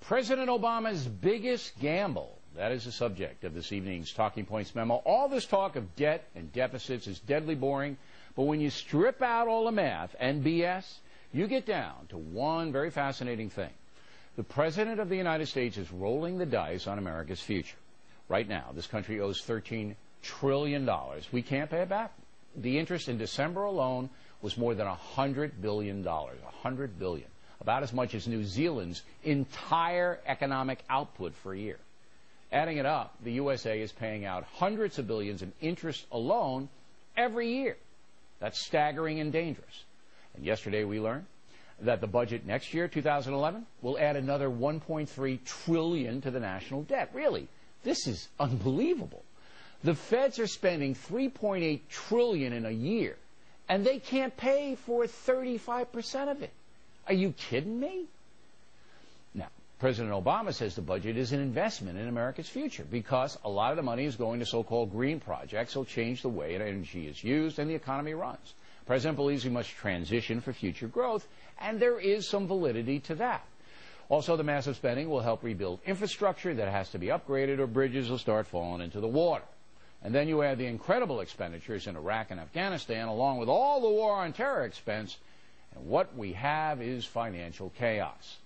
President Obama's biggest gamble. That is the subject of this evening's Talking Points memo. All this talk of debt and deficits is deadly boring, but when you strip out all the math and BS, you get down to one very fascinating thing. The President of the United States is rolling the dice on America's future. Right now, this country owes $13 trillion. We can't pay it back. The interest in December alone was more than $100 billion. $100 billion. About as much as New Zealand's entire economic output for a year. Adding it up, the USA is paying out hundreds of billions in interest alone every year. That's staggering and dangerous. And yesterday we learned that the budget next year, 2011, will add another $1.3 trillion to the national debt. Really, this is unbelievable. The feds are spending $3.8 trillion in a year, and they can't pay for 35% of it. Are you kidding me? Now, President Obama says the budget is an investment in America's future because a lot of the money is going to so-called green projects that will change the way energy is used and the economy runs. The President believes we must transition for future growth, and there is some validity to that. Also, the massive spending will help rebuild infrastructure that has to be upgraded or bridges will start falling into the water. And then you add the incredible expenditures in Iraq and Afghanistan along with all the war on terror expense, and what we have is financial chaos.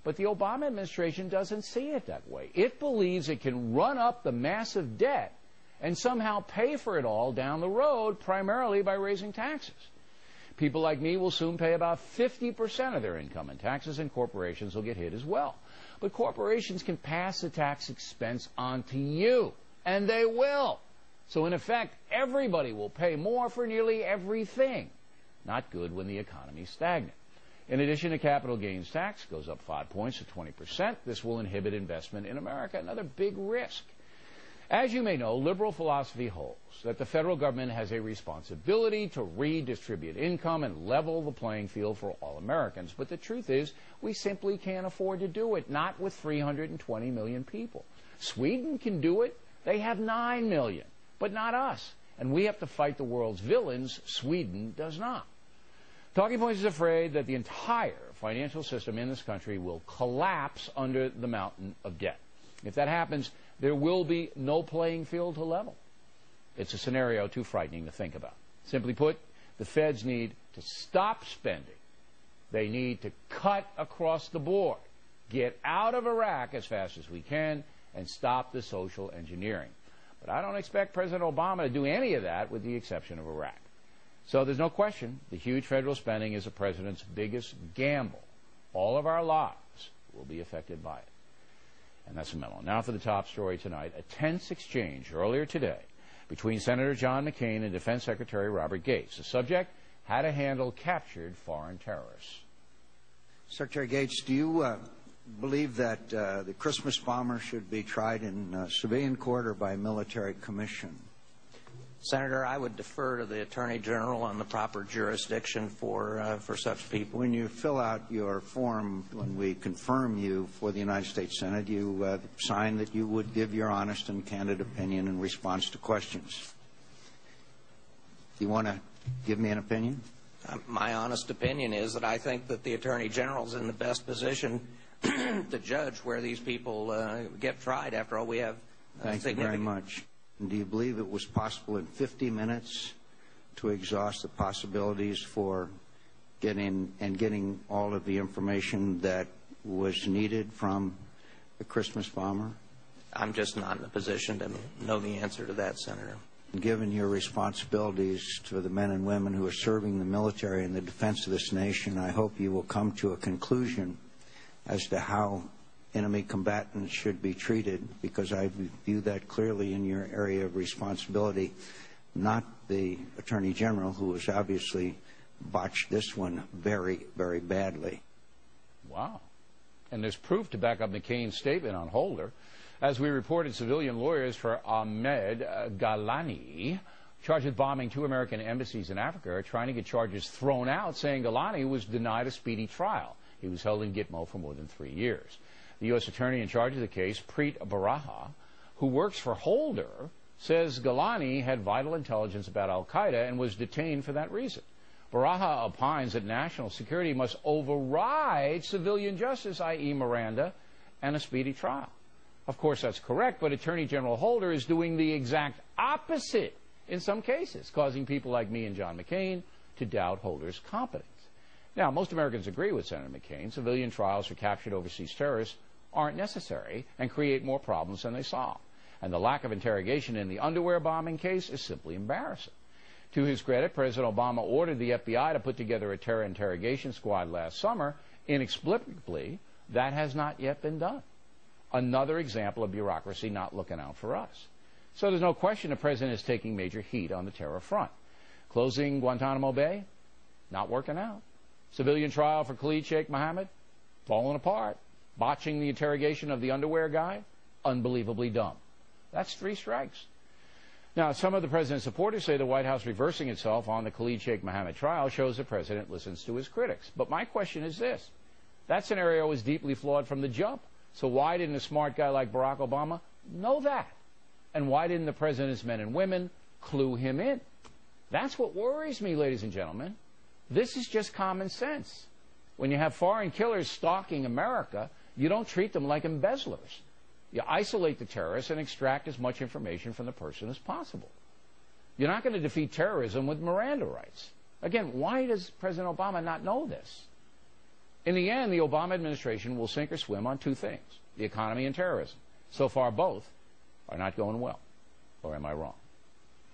But the Obama administration doesn't see it that way. It believes it can run up the massive debt and somehow pay for it all down the road, primarily by raising taxes. People like me will soon pay about 50% of their income in taxes, and corporations will get hit as well. But corporations can pass the tax expense on to you, and they will. So in effect, everybody will pay more for nearly everything. Not good when the economy is stagnant. In addition, the capital gains tax goes up 5 points to 20%. This will inhibit investment in America, another big risk. As you may know, liberal philosophy holds that the federal government has a responsibility to redistribute income and level the playing field for all Americans. But the truth is, we simply can't afford to do it, not with 320 million people. Sweden can do it. They have 9 million, but not us. And we have to fight the world's villains. Sweden does not. Talking Points is afraid that the entire financial system in this country will collapse under the mountain of debt. If that happens, there will be no playing field to level. It's a scenario too frightening to think about. Simply put, the feds need to stop spending. They need to cut across the board, get out of Iraq as fast as we can, and stop the social engineering. But I don't expect President Obama to do any of that with the exception of Iraq. So there's no question the huge federal spending is the president's biggest gamble. All of our lives will be affected by it. And that's a memo. Now for the top story tonight. A tense exchange earlier today between Senator John McCain and Defense Secretary Robert Gates. The subject, how to handle captured foreign terrorists. Secretary Gates, do you believe that the Christmas bomber should be tried in civilian court or by military commission? Senator, I would defer to the Attorney General on the proper jurisdiction for such people. When you fill out your form, when we confirm you for the United States Senate, you sign that you would give your honest and candid opinion in response to questions. Do you want to give me an opinion? My honest opinion is that I think that the Attorney General is in the best position to judge where these people get tried. After all, we have Thank you very much. And do you believe it was possible in 50 minutes to exhaust the possibilities for getting all of the information that was needed from the Christmas bomber? I'm just not in a position to know the answer to that, Senator. Given your responsibilities to the men and women who are serving the military in the defense of this nation, I hope you will come to a conclusion as to how enemy combatants should be treated, because I view that clearly in your area of responsibility, not the Attorney General, who has obviously botched this one very, very badly. Wow. And there's proof to back up McCain's statement on Holder. As we reported, civilian lawyers for Ahmed Galani, charged with bombing 2 American embassies in Africa, are trying to get charges thrown out, saying Galani was denied a speedy trial. He was held in Gitmo for more than 3 years. The U.S. attorney in charge of the case, Preet Baraha, who works for Holder, says Galani had vital intelligence about al-Qaeda and was detained for that reason. Baraha opines that national security must override civilian justice, i.e. Miranda, and a speedy trial. Of course, that's correct, but Attorney General Holder is doing the exact opposite in some cases, causing people like me and John McCain to doubt Holder's competence. Now, most Americans agree with Senator McCain. Civilian trials for captured overseas terrorists aren't necessary and create more problems than they solve. And the lack of interrogation in the underwear bombing case is simply embarrassing. To his credit, President Obama ordered the FBI to put together a terror interrogation squad last summer. Inexplicably, that has not yet been done. Another example of bureaucracy not looking out for us. So there's no question the President is taking major heat on the terror front. Closing Guantanamo Bay? Not working out. Civilian trial for Khalid Sheikh Mohammed? Falling apart. Botching the interrogation of the underwear guy? Unbelievably dumb. That's 3 strikes. Now, some of the President's supporters say the White House reversing itself on the Khalid Sheikh Mohammed trial shows the President listens to his critics. But my question is this. That scenario was deeply flawed from the jump. So why didn't a smart guy like Barack Obama know that? And why didn't the President's men and women clue him in? That's what worries me, ladies and gentlemen. This is just common sense. When you have foreign killers stalking America, you don't treat them like embezzlers. You isolate the terrorists and extract as much information from the person as possible. You're not going to defeat terrorism with Miranda rights. Again, why does President Obama not know this? In the end, the Obama administration will sink or swim on 2 things, the economy and terrorism. So far, both are not going well. Or am I wrong?